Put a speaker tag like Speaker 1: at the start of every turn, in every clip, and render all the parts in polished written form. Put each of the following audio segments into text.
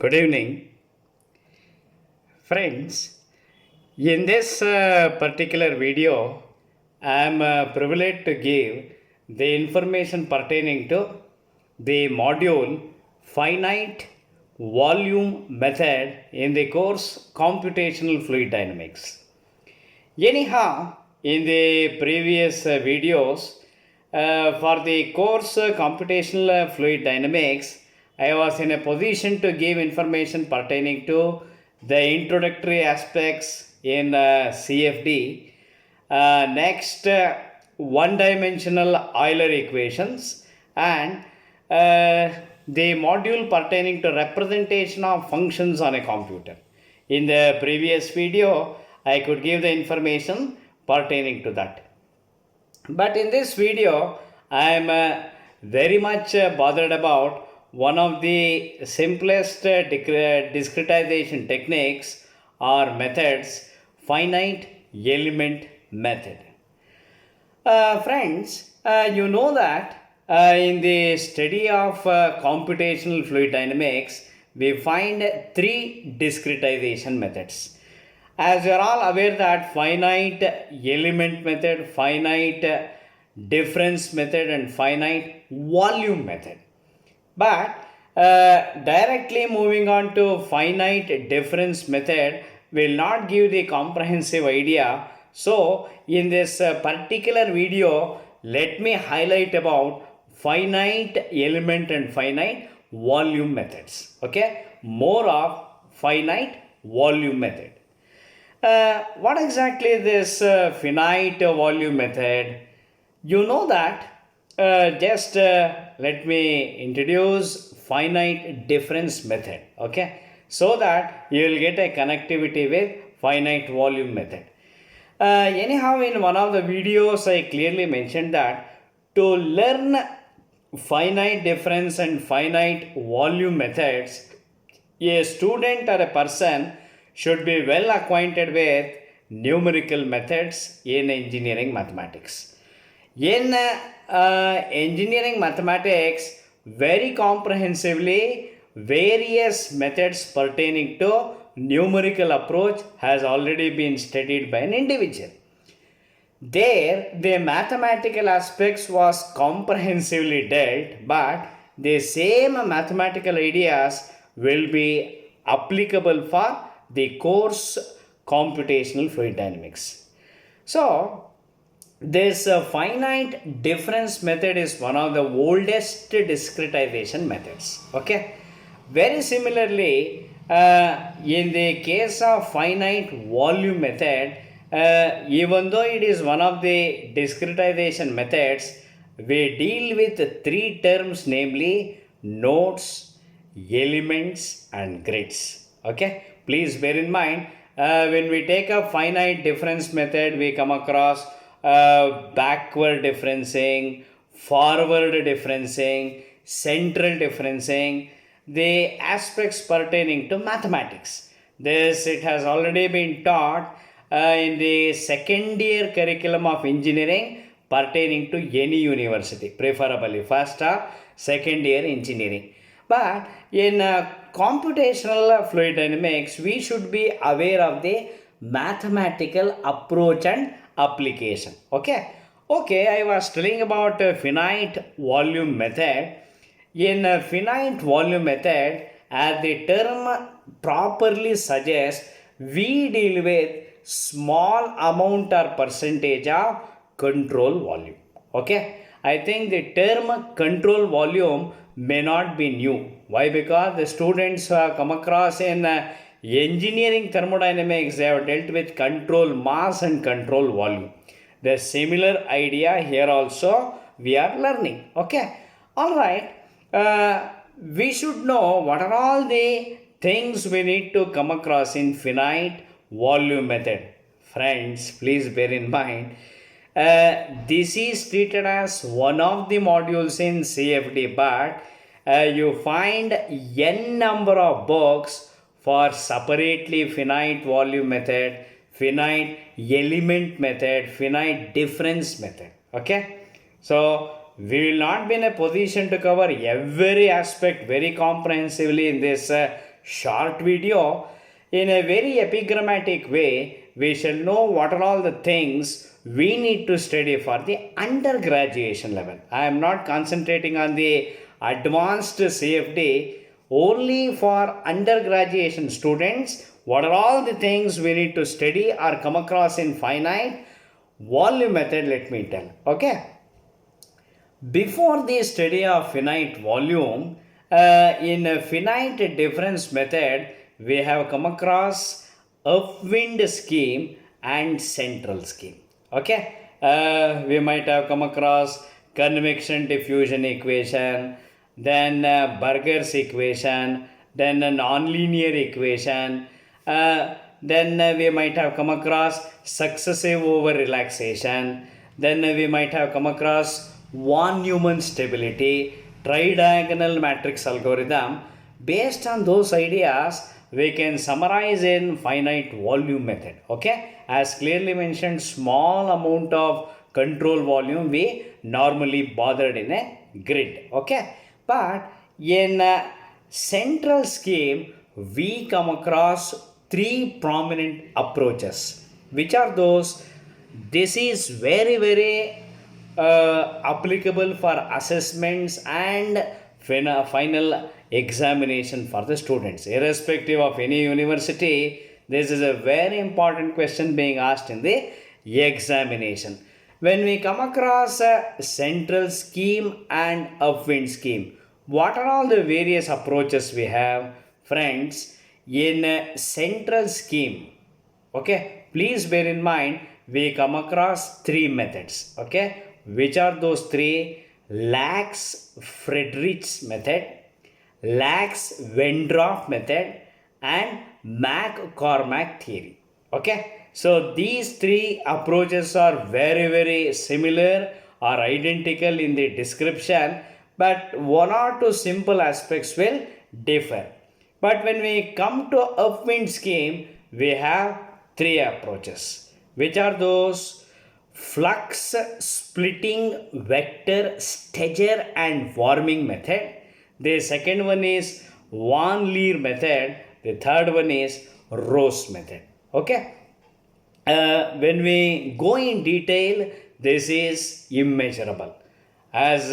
Speaker 1: Good evening, friends. In this particular video, I am privileged to give the information pertaining to the module finite volume method in the course computational fluid dynamics. Anyhow, in the previous videos, for the course computational fluid dynamics, I was in a position to give information pertaining to the introductory aspects in CFD. Next, one dimensional Euler equations and the module pertaining to representation of functions on a computer. In the previous video, I could give the information pertaining to that. But in this video, I am very much bothered about one of the simplest discretization techniques or methods, finite element method. Friends, you know that in the study of computational fluid dynamics, we find three discretization methods. As you are all aware that finite element method, finite difference method and finite volume method. But directly moving on to finite difference method will not give the comprehensive idea. So in this particular video, let me highlight about finite element and finite volume methods. Okay, more of finite volume method. What exactly this finite volume method? You know that. Just let me introduce finite difference method. Okay, so that you will get a connectivity with finite volume method. Anyhow, in one of the videos, I clearly mentioned that to learn finite difference and finite volume methods, a student or a person should be well acquainted with numerical methods in engineering mathematics. In engineering mathematics, very comprehensively, various methods pertaining to numerical approach has already been studied by an individual. There, the mathematical aspects was comprehensively dealt, but the same mathematical ideas will be applicable for the course computational fluid dynamics. So, this finite difference method is one of the oldest discretization methods. Okay. Very similarly, in the case of finite volume method, even though it is one of the discretization methods, we deal with three terms, namely nodes, elements, and grids. Okay, please bear in mind when we take a finite difference method, we come across backward differencing, forward differencing, central differencing, the aspects pertaining to mathematics. This it has already been taught in the second year curriculum of engineering pertaining to any university, preferably first or second year engineering. But in computational fluid dynamics, we should be aware of the mathematical approach and application. Okay. Okay, I was telling about finite volume method. In finite volume method, as the term properly suggests, we deal with small amount or percentage of control volume. Okay, I think the term control volume may not be new. Why? Because the students who have come across in engineering thermodynamics, they have dealt with control mass and control volume. The similar idea here also we are learning. Okay, all right. We should know what are all the things we need to come across in finite volume method. Friends, please bear in mind, this is treated as one of the modules in CFD, but you find n number of books for separately finite volume method, finite element method, finite difference method. Okay, so we will not be in a position to cover every aspect very comprehensively in this short video in a very epigrammatic way. We shall know what are all the things we need to study for the undergraduation level. I am not concentrating on the advanced CFD, only for undergraduation students. What are all the things we need to study or come across in finite volume method? Let me tell. Okay. Before the study of finite volume, in a finite difference method, we have come across upwind scheme and central scheme. Okay, we might have come across convection diffusion equation, then Burger's equation, then a nonlinear equation, then we might have come across successive over relaxation, then we might have come across von Neumann stability, tridiagonal matrix algorithm. Based on those ideas, we can summarize in finite volume method. Okay, as clearly mentioned, small amount of control volume we normally bothered in a grid. Okay, but in a central scheme, we come across three prominent approaches. Which are those? This is very applicable for assessments and final examination for the students. Irrespective of any university, this is a very important question being asked in the examination. When we come across a central scheme and upwind scheme, what are all the various approaches we have? Friends, in a central scheme, okay, please bear in mind we come across three methods. Okay, which are those three? Lax-Friedrichs method, Lax-Wendorf method, and McCormack theory. Okay, so these three approaches are very similar or identical in the description, but one or two simple aspects will differ. But when we come to upwind scheme, we have three approaches. Which are those? Flux splitting vector Steger and Warming method. The second one is Van Leer method. The third one is Rose method. Okay. When we go in detail, this is immeasurable. As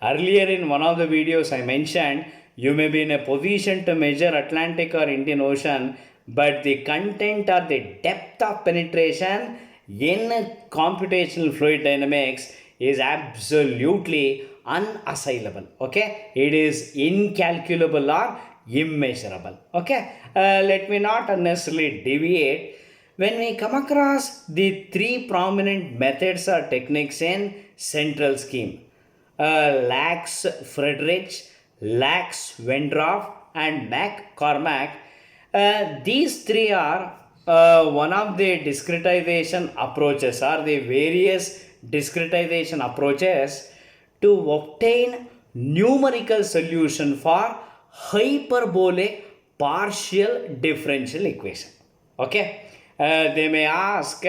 Speaker 1: earlier in one of the videos I mentioned, you may be in a position to measure Atlantic or Indian Ocean, but the content or the depth of penetration in computational fluid dynamics is absolutely unassailable. Okay, it is incalculable or immeasurable. Okay, let me not unnecessarily deviate. When we come across the three prominent methods or techniques in central scheme, Lax-Friedrich, Lax-Wendorf, and McCormack, these three are one of the discretization approaches or the various discretization approaches to obtain numerical solution for hyperbolic partial differential equation. Okay, they may ask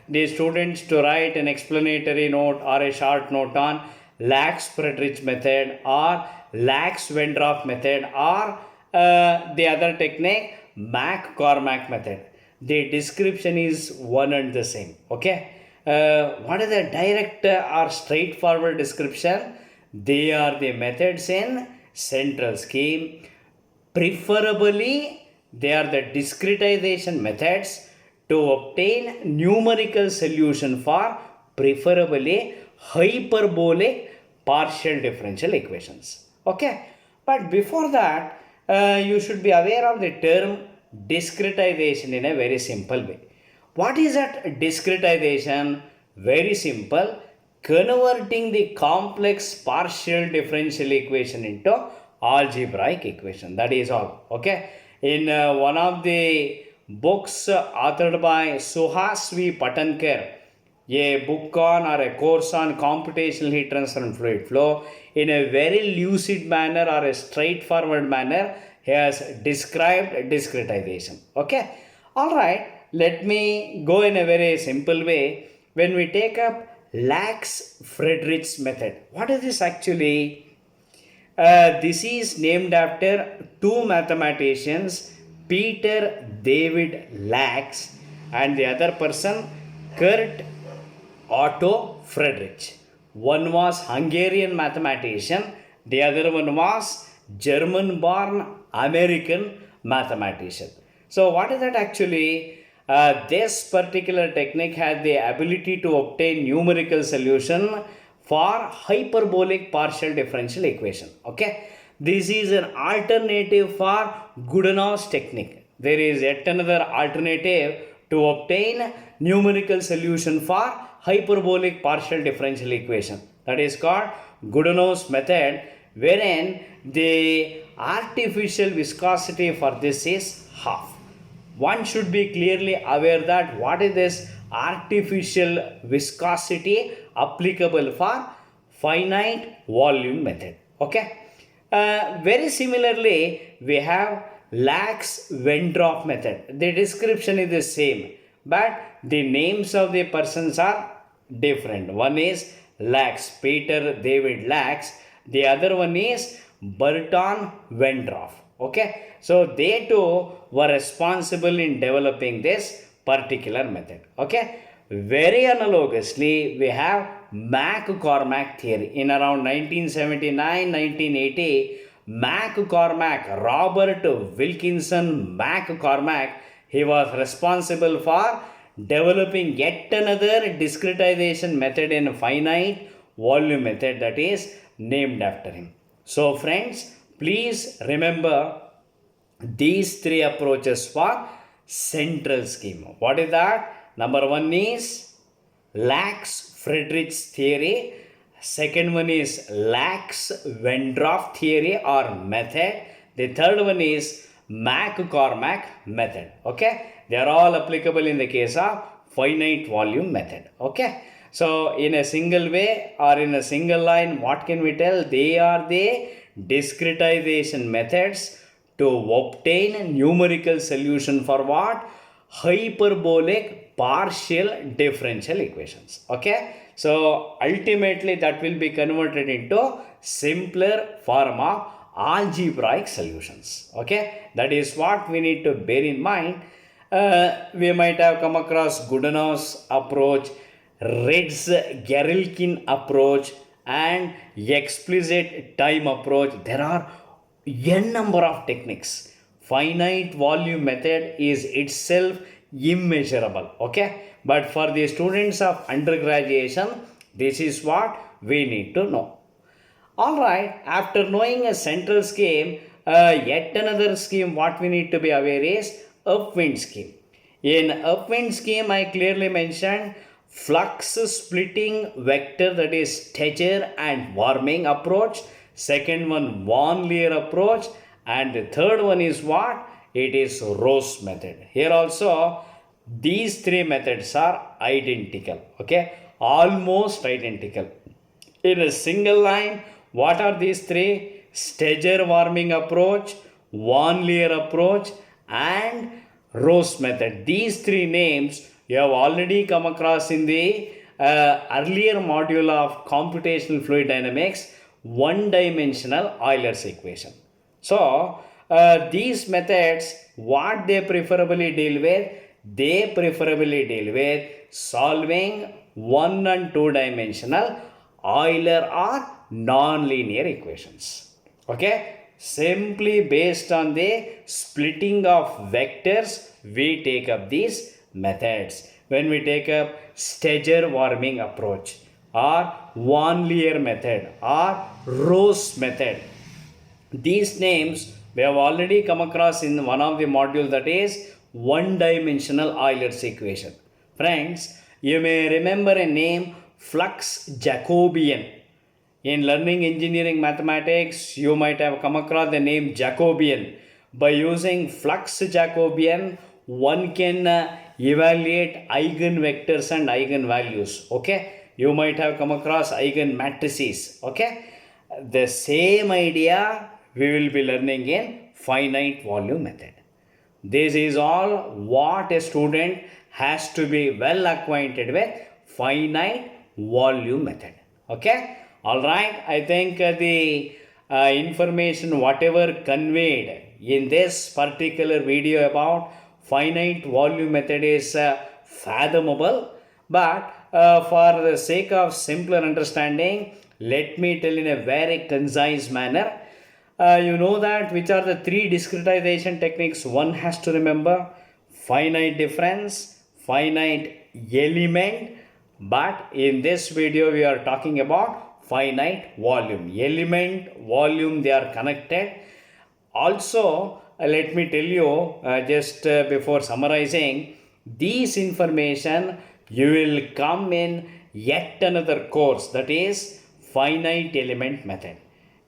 Speaker 1: the students to write an explanatory note or a short note on Lax-Friedrich method or Lax-Wendorf method or the other technique, McCormack method. The description is one and the same. Okay, what is the direct or straightforward description? They are the methods in central scheme. Preferably, they are the discretization methods to obtain numerical solution for preferably hyperbolic partial differential equations. Okay, but before that, you should be aware of the term discretization in a very simple way. What is that discretization? Very simple. Converting the complex partial differential equation into algebraic equation. That is all. Okay. In one of the books authored by Suhas V. Patankar, a book on or a course on computational heat transfer and fluid flow, in a very lucid manner or a straightforward manner, he has described discretization. Okay, all right, let me go in a very simple way. When we take up Lax-Friedrichs method, what is this actually? This is named after two mathematicians, Peter David Lax and the other person, Kurt Otto Friedrich. One was Hungarian mathematician, the other one was German born American mathematician. So, what is that actually? This particular technique had the ability to obtain numerical solution for hyperbolic partial differential equation. Okay, this is an alternative for Godunov's technique. There is yet another alternative to obtain numerical solution for hyperbolic partial differential equation, that is called Godunov's method, wherein the artificial viscosity for this is half. One should be clearly aware that what is this artificial viscosity applicable for finite volume method. Okay, very similarly we have Lax-Wendorf method. The description is the same, but the names of the persons are different. One is Lax, Peter David Lax, the other one is Burton Wendorf. Okay, so they too were responsible in developing this particular method. Okay, very analogously we have McCormack theory. In around 1979-1980, McCormack, Robert Wilkinson McCormack, he was responsible for developing yet another discretization method in finite volume method, that is named after him. So friends, please remember these three approaches for central scheme. What is that? Number one is Lax-Friedrich's theory. Second one is Lax-Wendorf theory or method. The third one is McCormack method. Okay, they are all applicable in the case of finite volume method. Okay, so in a single way or in a single line, what can we tell? They are the discretization methods to obtain numerical solution for what? Hyperbolic partial differential equations. Okay, so ultimately that will be converted into simpler form of algebraic solutions. Okay, that is what we need to bear in mind. We might have come across Godunov's approach, Ritz-Gerilkin approach, and explicit time approach. There are n number of techniques. Finite volume method is itself immeasurable. Okay, but for the students of undergraduation, this is what we need to know. Alright, after knowing a central scheme, yet another scheme what we need to be aware is upwind scheme. In upwind scheme, I clearly mentioned flux splitting vector, that is Steger and Warming approach. Second one, Von Leer approach. And the third one is what? It is Rose method. Here also, these three methods are identical. Okay, almost identical. In a single line, what are these three? Steger Warming approach, Von Leer approach, and Rose method. These three names you have already come across in the earlier module of computational fluid dynamics, one-dimensional Euler's equation. So, these methods, what they preferably deal with? They preferably deal with solving one and two dimensional Euler or non-linear equations. Okay, simply based on the splitting of vectors, we take up these methods. When we take up Steger Warming approach or Von Leer method or Rose method, these names we have already come across in one of the modules, that is one-dimensional Euler's equation. Friends, you may remember a name, flux Jacobian. In learning engineering mathematics, you might have come across the name Jacobian. By using flux Jacobian, one can evaluate eigenvectors and eigenvalues. Okay, you might have come across eigenmatrices. Okay, the same idea we will be learning in finite volume method. This is all what a student has to be well acquainted with finite volume method. Okay, all right. I think the information whatever conveyed in this particular video about finite volume method is fathomable, but for the sake of simpler understanding, let me tell in a very concise manner. You know that which are the three discretization techniques one has to remember: finite difference, finite element, but in this video we are talking about finite volume. Element, volume, they are connected. Also, let me tell you just before summarizing, these information you will come in yet another course, that is finite element method.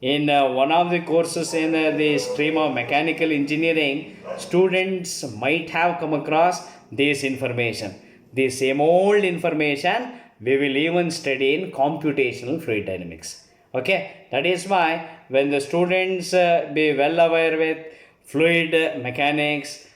Speaker 1: In one of the courses in the stream of mechanical engineering, students might have come across this information. The same old information we will even study in computational fluid dynamics. Okay, that is why when the students be well aware with fluid mechanics,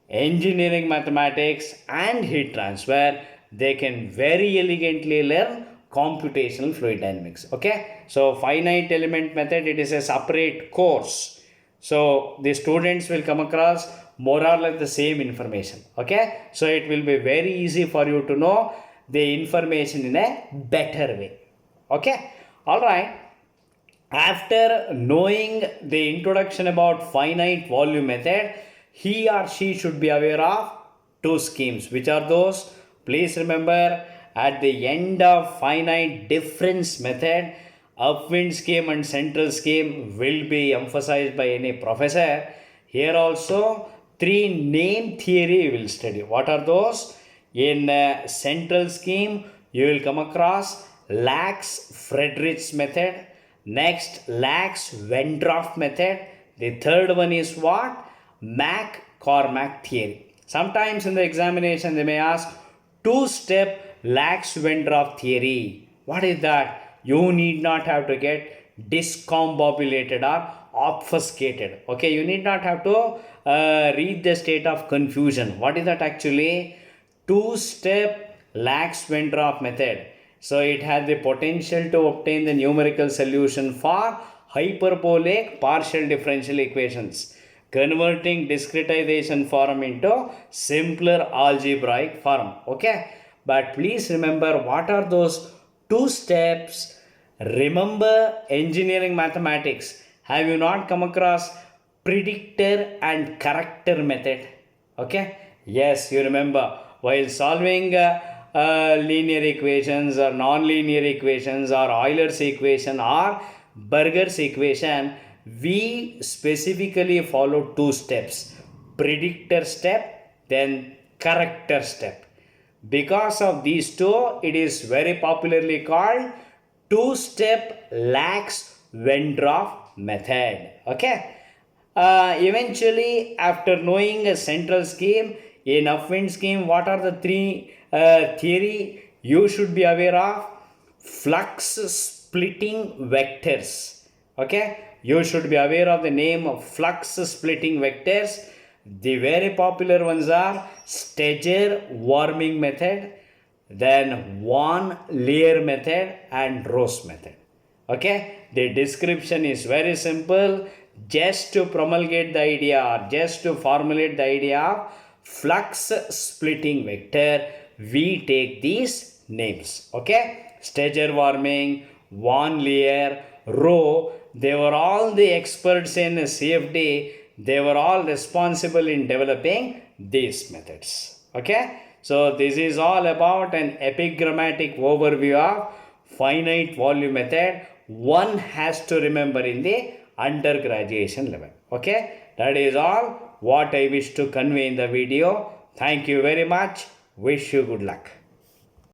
Speaker 1: engineering mathematics, and heat transfer, they can very elegantly learn computational fluid dynamics. Okay, so finite element method, it is a separate course, so the students will come across more or less the same information. Okay, so it will be very easy for you to know the information in a better way. Okay, all right. After knowing the introduction about finite volume method, he or she should be aware of two schemes. Which are those? Please remember, at the end of finite difference method, upwind scheme and central scheme will be emphasized by any professor. Here also, three name theory you will study. What are those? In central scheme, you will come across Lax-Friedrichs method. Next, Lax-Wendorf method. The third one is what? Mac-Cormack theory. Sometimes in the examination they may ask two-step Lax-Wendorf theory. What is that? You need not have to get discombobulated or obfuscated. Okay, you need not have to read the state of confusion. What is that actually? Two-step Lax-Wendorf method. So it has the potential to obtain the numerical solution for hyperbolic partial differential equations, converting discretization form into simpler algebraic form. Okay, but please remember, what are those two steps? Remember engineering mathematics. Have you not come across predictor and corrector method? Okay, yes, you remember while solving linear equations or non-linear equations or Euler's equation or Burger's equation, we specifically follow two steps: predictor step, then corrector step. Because of these two, it is very popularly called two-step Lax-Wendorf method. Okay. Eventually, after knowing a central scheme, in upwind scheme, what are the three theory you should be aware of? Flux splitting vectors. Okay, you should be aware of the name of flux splitting vectors. The very popular ones are Steger-Warming method, then Van Leer method, and Rosse method. Okay, the description is very simple. Just to promulgate the idea or just to formulate the idea of flux splitting vector, we take these names. Okay, Steger-Warming, Van Leer, Rho, they were all the experts in CFD. They were all responsible in developing these methods. Okay, so this is all about an epigrammatic overview of finite volume method one has to remember in the undergraduation level. Okay, that is all what I wish to convey in the video. Thank you very much. Wish you good luck.